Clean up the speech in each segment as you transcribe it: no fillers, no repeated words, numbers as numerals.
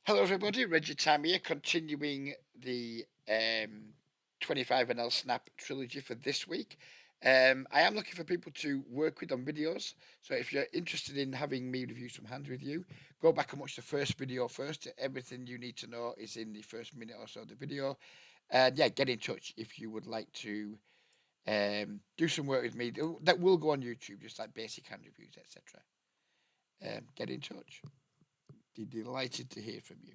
Hello, everybody. Reggie Tam here, continuing the 25NL Snap trilogy for this week. I am looking for people to work with on videos. So if you're interested in having me review some hands with you, go back and watch the first video first. Everything you need to know is in the first minute or so of the video. And yeah, get in touch if you would like to do some work with me. That will go on YouTube, just like basic hand reviews, etc. Get in touch. Be delighted to hear from you.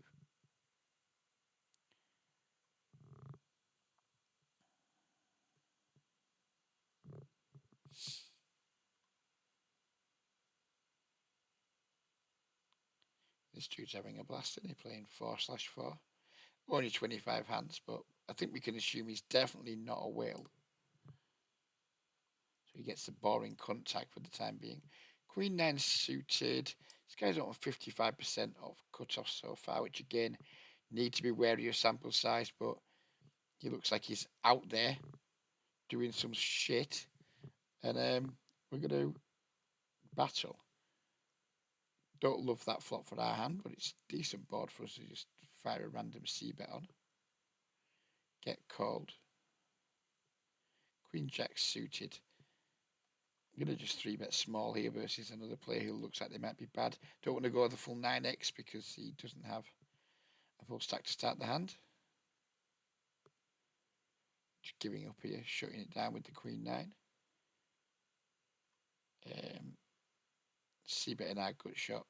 This dude's having a blast, and he's playing 4/4. Only 25 hands, but I think we can assume he's definitely not a whale. So he gets the boring contact for the time being. Queen 9 suited. This guy's on 55% of cut-off so far, which again, need to be wary of sample size, but he looks like he's out there doing some shit. And we're going to battle. Don't love that flop for our hand, but it's a decent board for us to just fire a random c-bet on. Get called. Queen Jack suited. I'm going to just 3-bet small here versus another player who looks like they might be bad. Don't want to go the full 9x because he doesn't have a full stack to start the hand. Just giving up here, shutting it down with the Queen 9. C-bet and our gut shot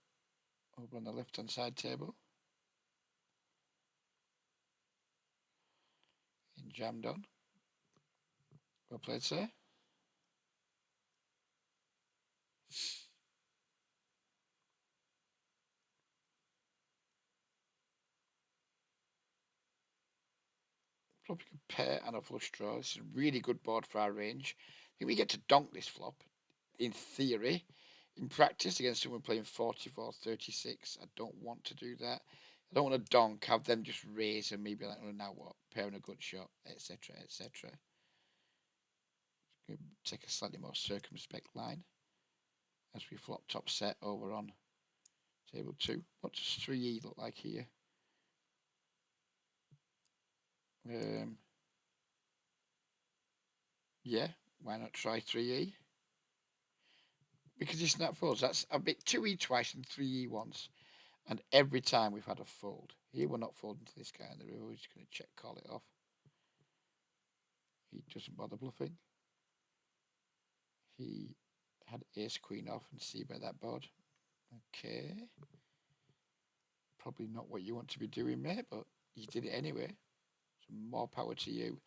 over on the left-hand side table. And jammed on. Well played, sir. Probably a pair and a flush draw. This is a really good board for our range. I think we get to donk this flop, in theory. In practice, against someone playing 44-36, I don't want to do that. I don't want to donk, have them just raise and maybe like, oh, now what? Pair and a good shot, etc., etc. Take a slightly more circumspect line as we flop top set over on table 2. What does 3E look like here? Yeah, why not try 3E? Because he snap folds. That's a bit 2E twice and 3E once. And every time we've had a fold. Here we're not folding to this guy, and we're always going to check, call it off. He doesn't bother bluffing. He had ace queen off and see by that board. Okay. Probably not what you want to be doing, mate, but you did it anyway. So more power to you.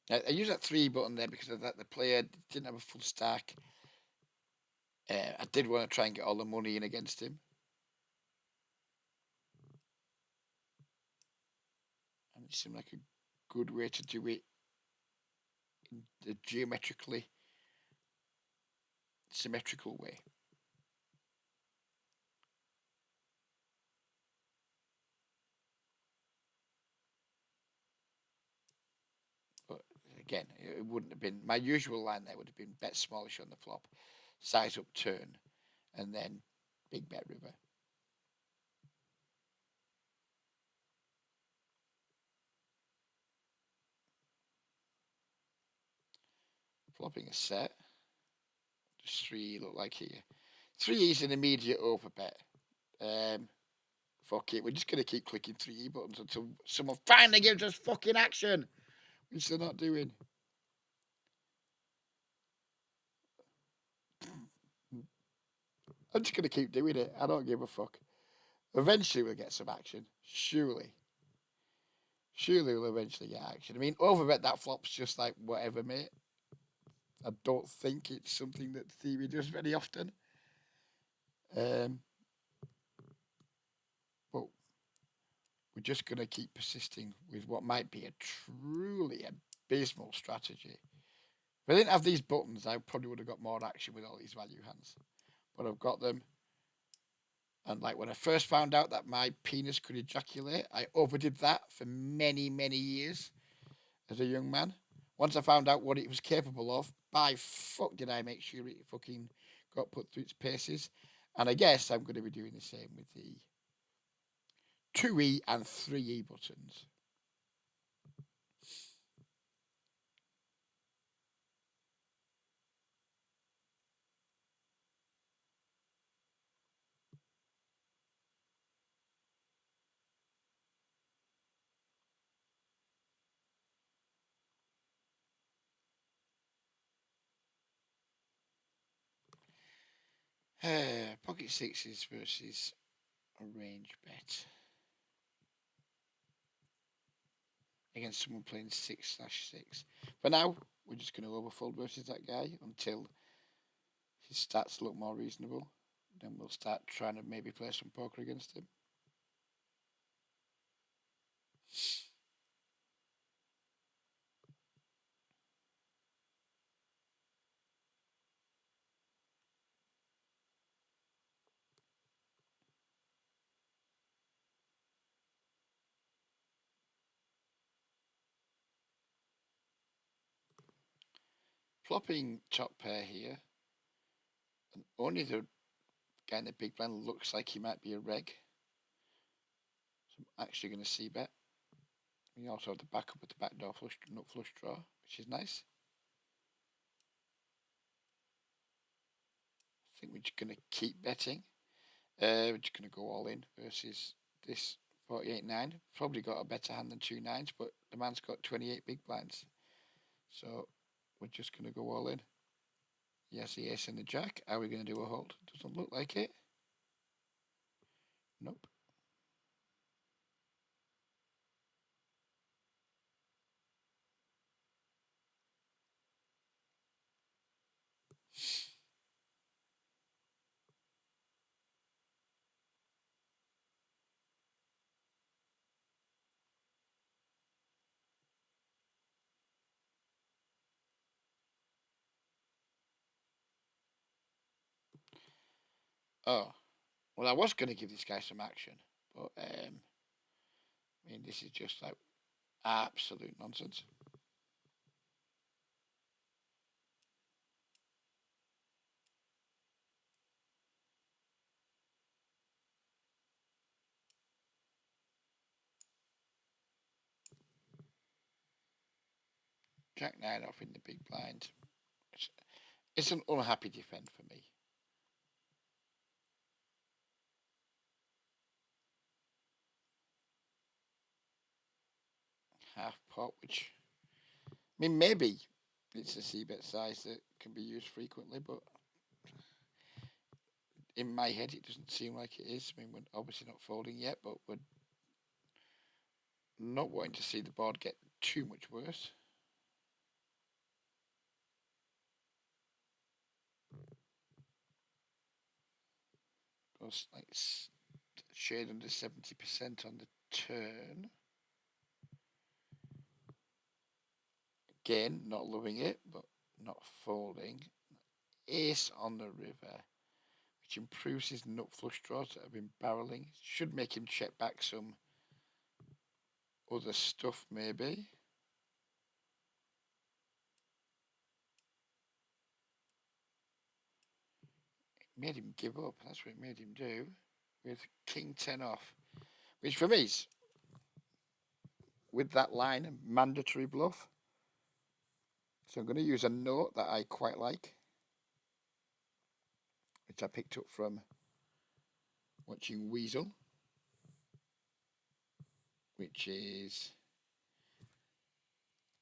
I use that 3 button there because of that the player didn't have a full stack. I did want to try and get all the money in against him. And it seemed like a good way to do it in the geometrically symmetrical way. But again, it wouldn't have been my usual line. There would have been bet smallish on the flop, size up turn, and then big bet river. Flopping a set. Just 3 look like here. 3 is an immediate overbet. Fuck it, we're just gonna keep clicking 3 buttons until someone finally gives us fucking action, which they're not doing. I'm just gonna keep doing it. I don't give a fuck. Eventually we'll get some action. Surely. Surely we'll eventually get action. I mean, overbet that flop's just like whatever, mate. I don't think it's something that theory does very often. Um, but we're just going to keep persisting with what might be a truly abysmal strategy. If I didn't have these buttons, I probably would have got more action with all these value hands. But I've got them. And like when I first found out that my penis could ejaculate, I overdid that for many, many years as a young man. Once I found out what it was capable of, by fuck did I make sure it fucking got put through its paces. And I guess I'm going to be doing the same with the 2E and 3E buttons. Pocket sixes versus a range bet against someone playing 6/6. For now, we're just going to overfold versus that guy until his stats look more reasonable. Then we'll start trying to maybe play some poker against him. Flopping top pair here, and only the guy in the big blind looks like he might be a reg. So I'm actually going to see bet. We also have the backup with the backdoor flush, nut flush draw, which is nice. I think we're just going to keep betting. We're just going to go all in versus this 48-9. Probably got a better hand than 2 9s, but the man's got 28 big blinds. So we're just going to go all in. Yes, the ace and the jack. Are we going to do a hold? Doesn't look like it. Nope. Oh, well, I was going to give this guy some action, but I mean, this is just like absolute nonsense. Jack 9 off in the big blind. It's an unhappy defend for me. Half pot, which, I mean, maybe it's a c-bet size that can be used frequently, but in my head it doesn't seem like it is. I mean, we're obviously not folding yet, but we're not wanting to see the board get too much worse. Goes like shade under 70% on the turn. Again, not loving it, but not folding. Ace on the river, which improves his nut flush draws that have been barreling. Should make him check back some other stuff, maybe. It made him give up. That's what it made him do. With King 10 off, which for me is, with that line, a mandatory bluff. So I'm going to use a note that I quite like, which I picked up from watching Weasel, which is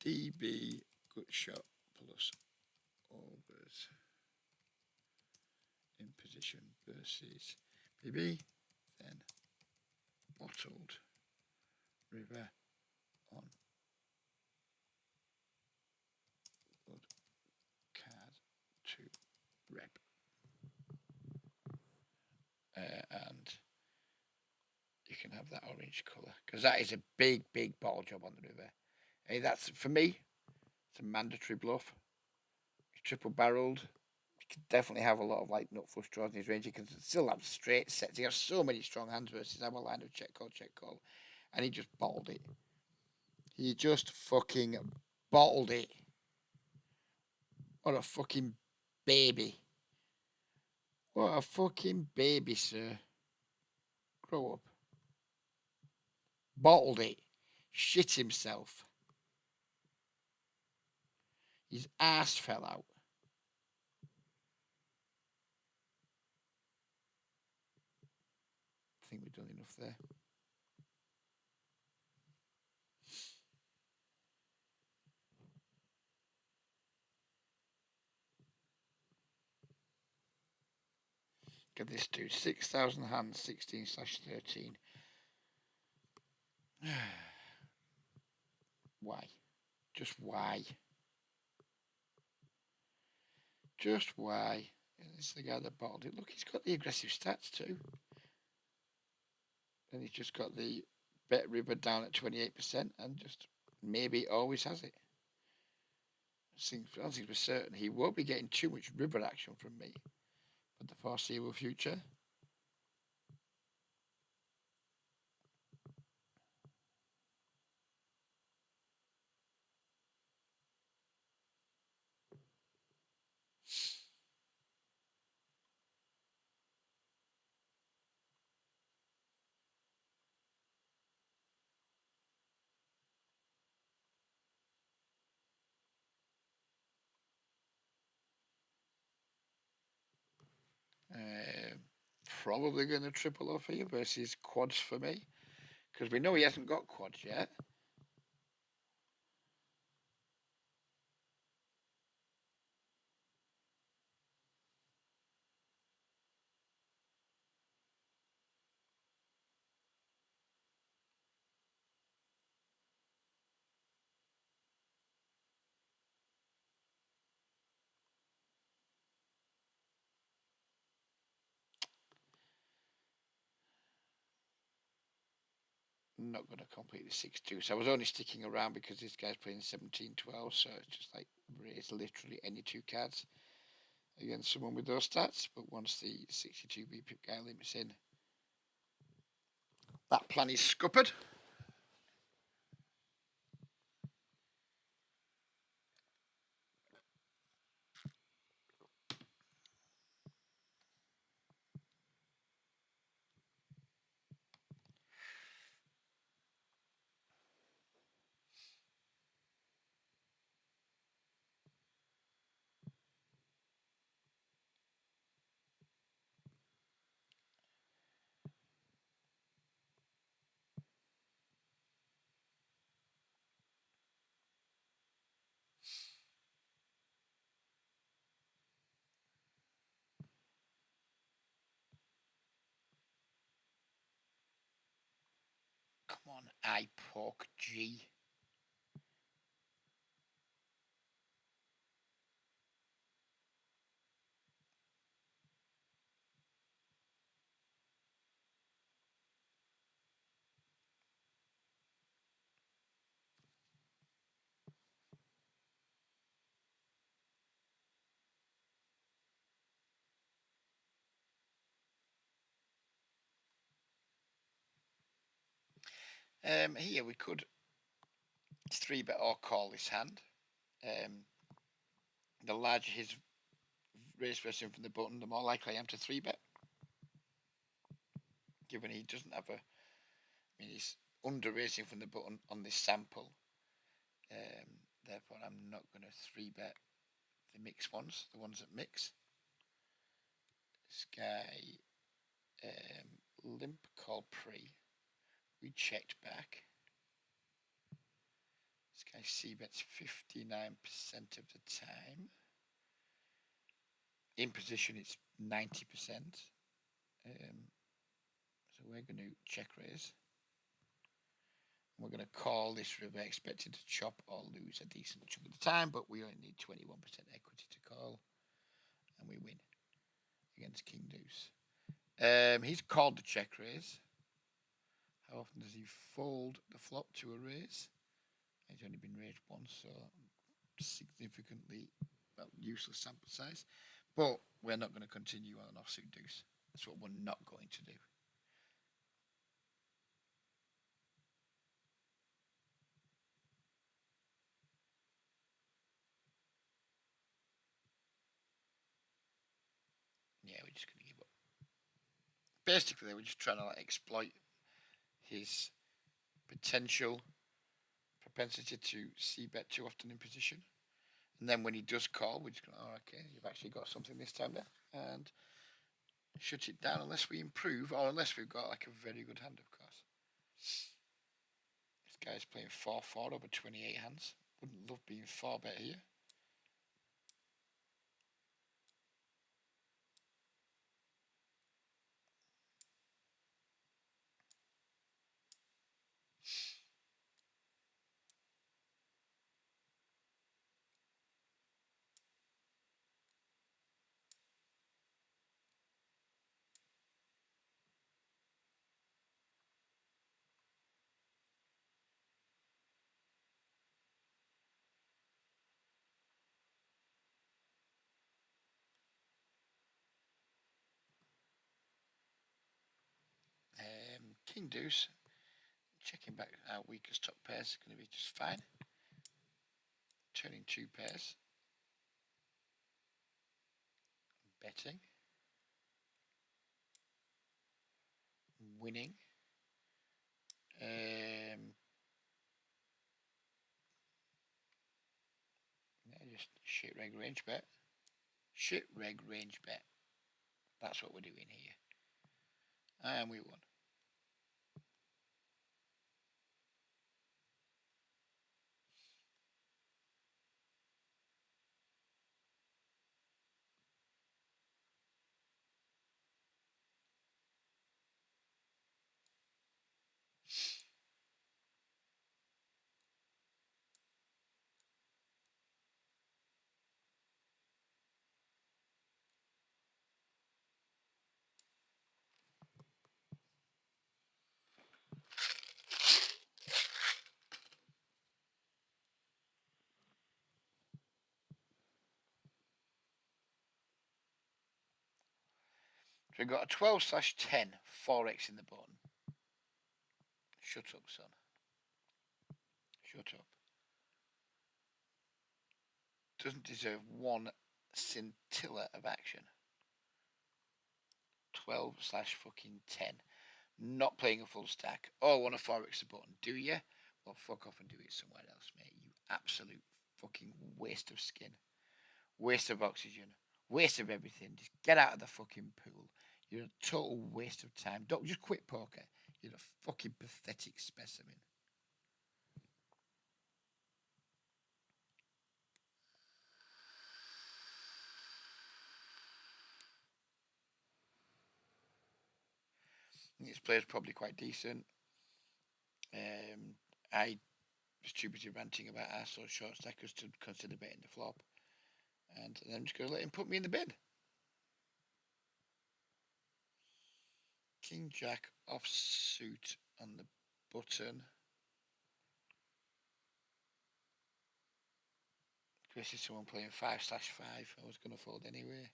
DB gut shot plus overs in position versus BB, then bottled river on blood card to rep. And you can have that orange colour because that is a big, big ball job on the river. Hey, that's for me. It's a mandatory bluff. He's triple barreled. You can definitely have a lot of like nut flush draws in his range. He can still have straight sets. He has so many strong hands versus our line of check call, and he just bottled it. He just fucking bottled it. What a fucking baby. What a fucking baby, sir. Grow up. Bottled it. Shit himself. His ass fell out. I think we've done enough there. Get this dude. 6,000 hands, 16/13. Why? Just why? Just why? This is the guy that bottled it. Look, he's got the aggressive stats too. And he's just got the bet river down at 28% and just maybe always has it. I don't think for certain he won't be getting too much river action from me for the foreseeable future. Uh, Probably going to triple off here versus quads for me because we know he hasn't got quads yet. Not going to complete the 6-2. So I was only sticking around because this guy's playing 17-12. So it's just like raise literally any two cards against someone with those stats. But once the 62 BP guy limits in, that plan is scuppered. Come on, IPOC G. Here we could 3-bet or call this hand. The larger his raise pressing from the button, the more likely I am to 3-bet. Given he doesn't have a, he's under raising from the button on this sample. Therefore, I'm not going to 3-bet the mix ones, the ones that mix. This guy, limp call pre. We checked back. This guy c-bets 59% of the time. In position, it's 90%. So we're going to check raise. We're going to call this river, expected to chop or lose a decent chunk of the time, but we only need 21% equity to call, and we win against King Deuce. He's called the check raise. How often does he fold the flop to a raise? He's only been raised once, so significantly useless sample size. But we're not going to continue on an offsuit deuce. That's what we're not going to do. basically they were just trying to like exploit his potential propensity to see bet too often in position. And then when he does call, we just go, oh, okay, you've actually got something this time there. And shut it down unless we improve or unless we've got like a very good hand, of course. This guy's playing 4-4 over 28 hands. Wouldn't love being 4 bet here. King Deuce, checking back our weakest top pairs is going to be just fine. Turning 2 pairs. Betting. Winning. Just shit reg range bet. Shit reg range bet. That's what we're doing here. And we won. So we've got a 12/10 4x in the button. Shut up, son. Shut up. Doesn't deserve one scintilla of action. 12/10. Not playing a full stack. Oh, want a 4x the button. Do you? Well, fuck off and do it somewhere else, mate. You absolute fucking waste of skin. Waste of oxygen. Waste of everything. Just get out of the fucking pool. You're a total waste of time. Don't just quit poker. You're a fucking pathetic specimen. This player's probably quite decent. I was too busy ranting about arsehole short stackers to consider betting the flop. And I'm just going to let him put me in the bin. King Jack offsuit on the button. This is someone playing 5/5. I was going to fold anyway.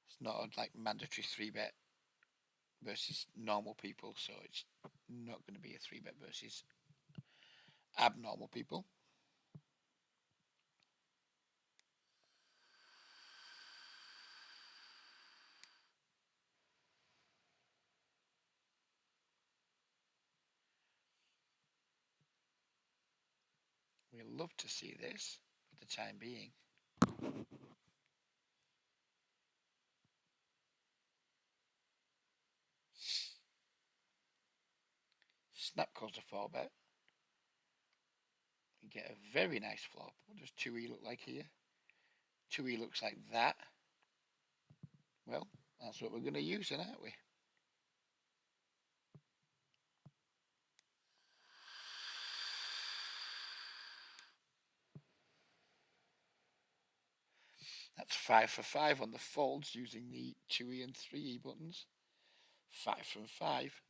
It's not a like mandatory 3-bet versus normal people, so it's not going to be a 3-bet versus abnormal people. We love to see this for the time being. Snap calls a 4-bet. You get a very nice flop. What does 2E look like here? 2E looks like that. Well, that's what we're going to use then, aren't we? That's 5 for 5 on the folds using the 2E and 3E buttons. 5 from 5.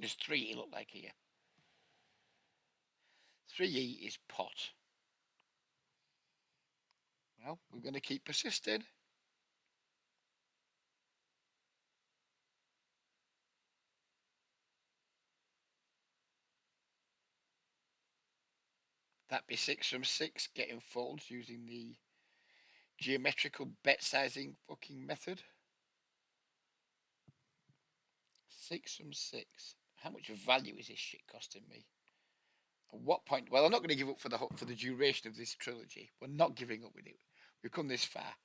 There's 3 it look like here. 3E is pot. Well, we're going to keep persisting. That be 6 from 6, getting folds using the geometrical bet sizing fucking method. 6 from 6. How much value is this shit costing me? At what point? Well, I'm not going to give up for the duration of this trilogy. We're not giving up with it. We've come this far.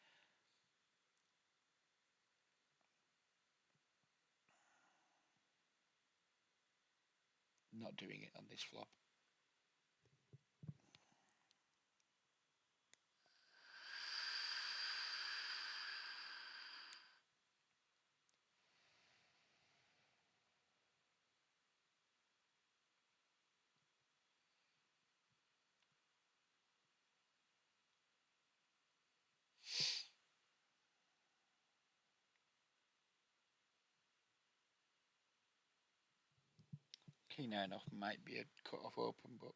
Not doing it on this flop. King 9 off might be a cut off open, but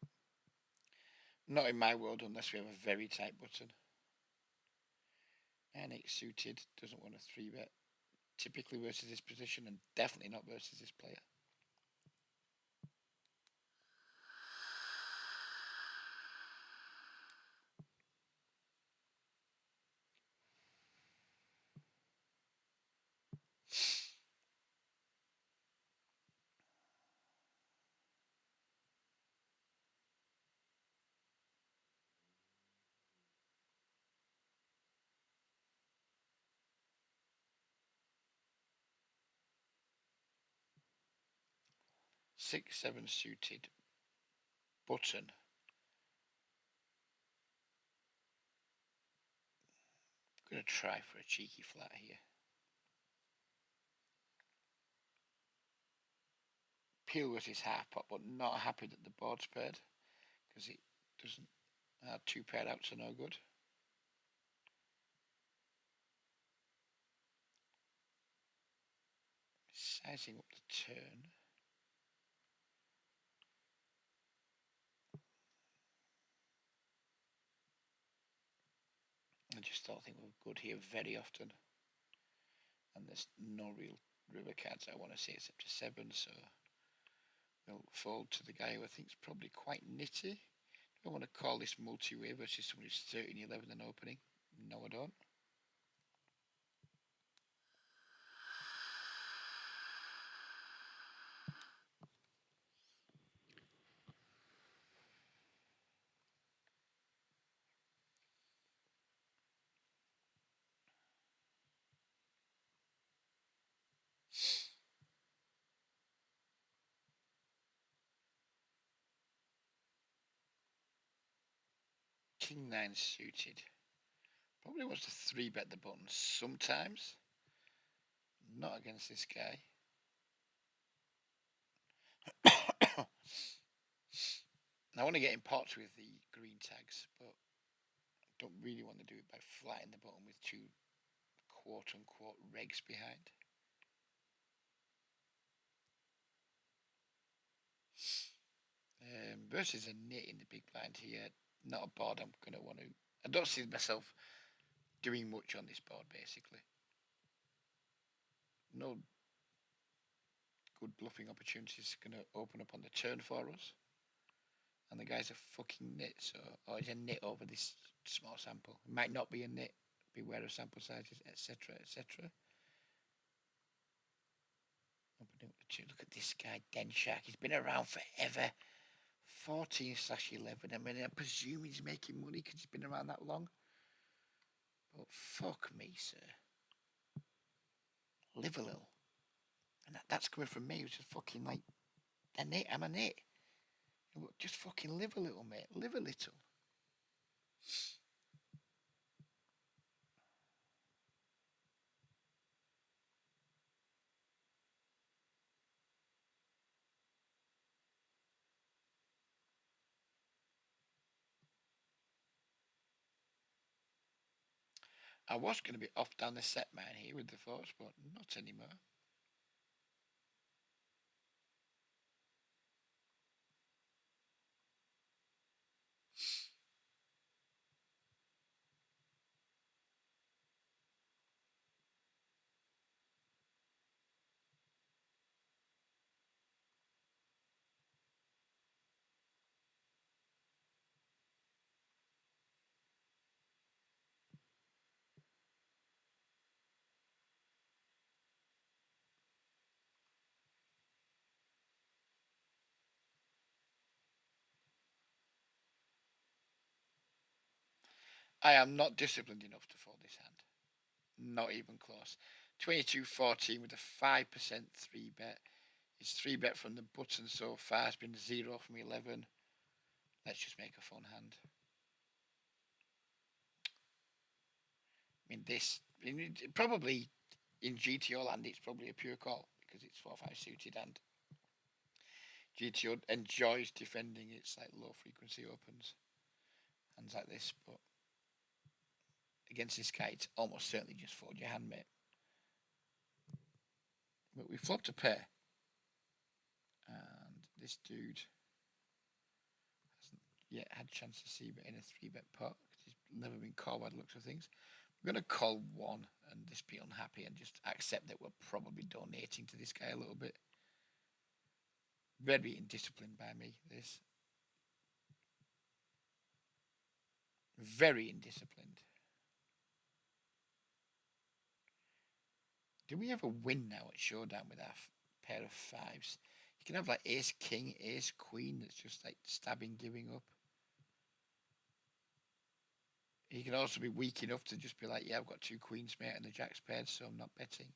not in my world unless we have a very tight button. 9-8 suited, doesn't want a 3-bet. Typically versus this position and definitely not versus this player. Six, 7 suited. Button. I'm going to try for a cheeky flat here. Peel was his half pot, but not happy that the board's paired because it doesn't. 2 paired outs are no good. Sizing up the turn. I just don't think we're good here very often. And there's no real river cards I want to see except a 7, so we'll fold to the guy who I think is probably quite nitty. I want to call this multi-way versus someone who's 13-11 and opening. No, I don't. King 9 suited. Probably wants to 3-bet the button sometimes. Not against this guy. I want to get in pots with the green tags, but I don't really want to do it by flattening the button with 2 quote-unquote regs behind. Versus a nit in the big blind here. Not a board I'm going to want to. I don't see myself doing much on this board, basically. No good bluffing opportunities going to open up on the turn for us. And the guy's a fucking nit, so. Or he's a nit over this small sample. It might not be a nit. Beware of sample sizes, etc., etc. Look at this guy, Den Shark. He's been around forever. 14/11. I mean, I presume he's making money because he's been around that long. But fuck me, sir. Live a little. And that's coming from me, who's just fucking like a nit. I'm a nit. Just fucking live a little, mate. Live a little. I was going to be off down the set man here with the force, but not anymore. I am not disciplined enough to fold this hand. Not even close. 22-14 with a 5% 3-bet. His 3-bet from the button so far has been 0 from 11. Let's just make a fun hand. I mean, this probably in GTO land it's probably a pure call because it's 4-5 suited and GTO enjoys defending its like low frequency opens, hands like this. But against this guy, it's almost certainly just fold your hand, mate. But we flopped a pair, and this dude hasn't yet had a chance to see bet in a 3-bet pot because he's never been called by the looks of things. I'm going to call one and just be unhappy and just accept that we're probably donating to this guy a little bit. Very indisciplined by me, this. Very indisciplined. Do we ever win now at showdown with our pair of fives? You can have like ace king, ace queen that's just like stabbing, giving up. He can also be weak enough to just be like, yeah, I've got 2 queens, mate, and the jack's paired, so I'm not betting.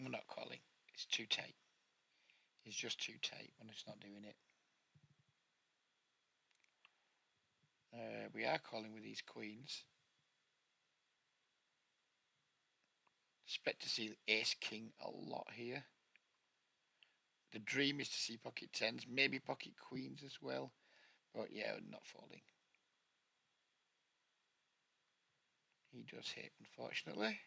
I'm not calling. It's too tight. It's just too tight when it's not doing it. We are calling with these queens. Expect to see ace king a lot here. The dream is to see pocket tens, maybe pocket queens as well. But yeah, not folding. He does hit, unfortunately.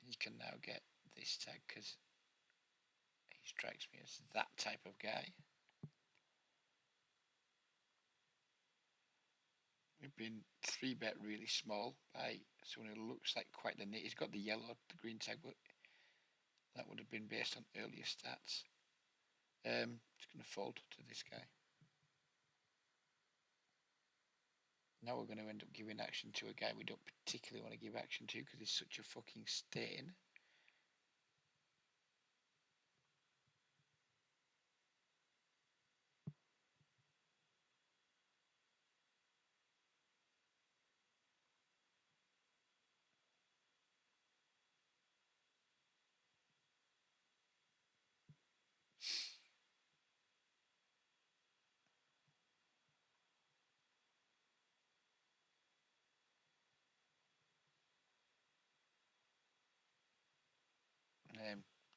He can now get this tag because he strikes me as that type of guy. We've been 3-bet really small by someone who looks like quite the nit. He's got the yellow, the green tag, but that would have been based on earlier stats. Just going to fold to this guy. Now we're going to end up giving action to a guy we don't particularly want to give action to because he's such a fucking stain.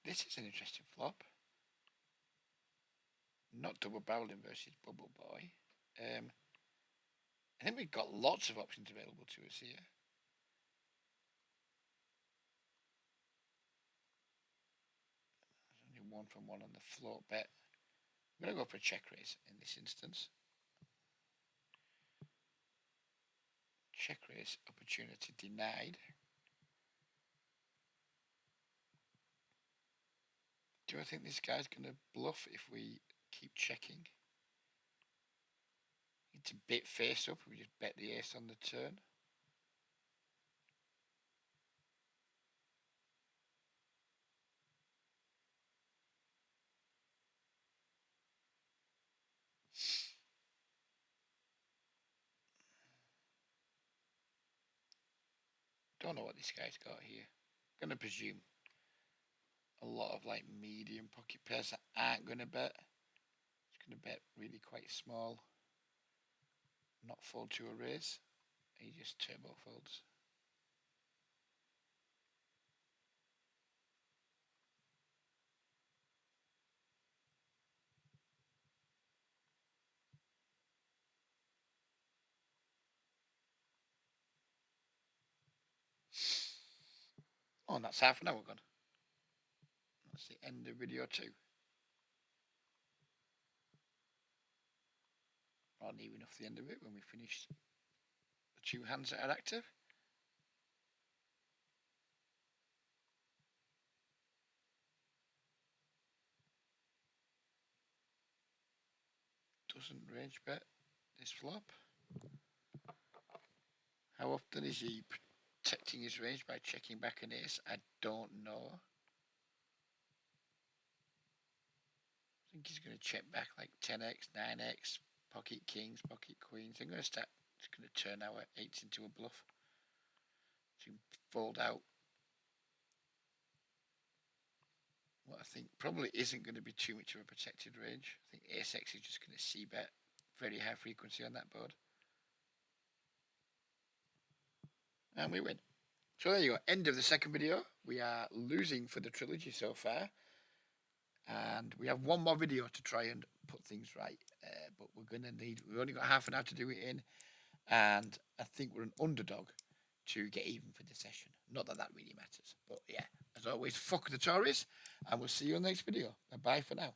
This is an interesting flop. Not double barreling versus bubble boy. I think we've got lots of options available to us here. There's only one from one on the float bet. I'm going to go for a check raise in this instance. Check raise opportunity denied. Do I think this guy's going to bluff if we keep checking? It's a bit face up. We just bet the ace on the turn. Don't know what this guy's got here. Gonna presume a lot of like medium pocket pairs that aren't gonna bet. He's gonna bet really quite small. Not fold to a raise. He just turbo folds. Oh, and that's half an hour gone. That's the end of video 2. Or near enough the end of it when we finished 2 hands that are active. Doesn't range bet this flop. How often is he protecting his range by checking back an ace? I don't know. I think he's going to check back like 10x, 9x, pocket kings, pocket queens. I'm going to start. It's going to turn our 8s into a bluff. So fold out what I think probably isn't going to be too much of a protected range. I think ace x is just going to c-bet very high frequency on that board. And we win. So there you go. End of the second video. We are losing for the trilogy so far. And we have one more video to try and put things right. But we've only got half an hour to do it in. And I think we're an underdog to get even for the session. Not that that really matters. But yeah, as always, fuck the Tories. And we'll see you on the next video. Bye for now.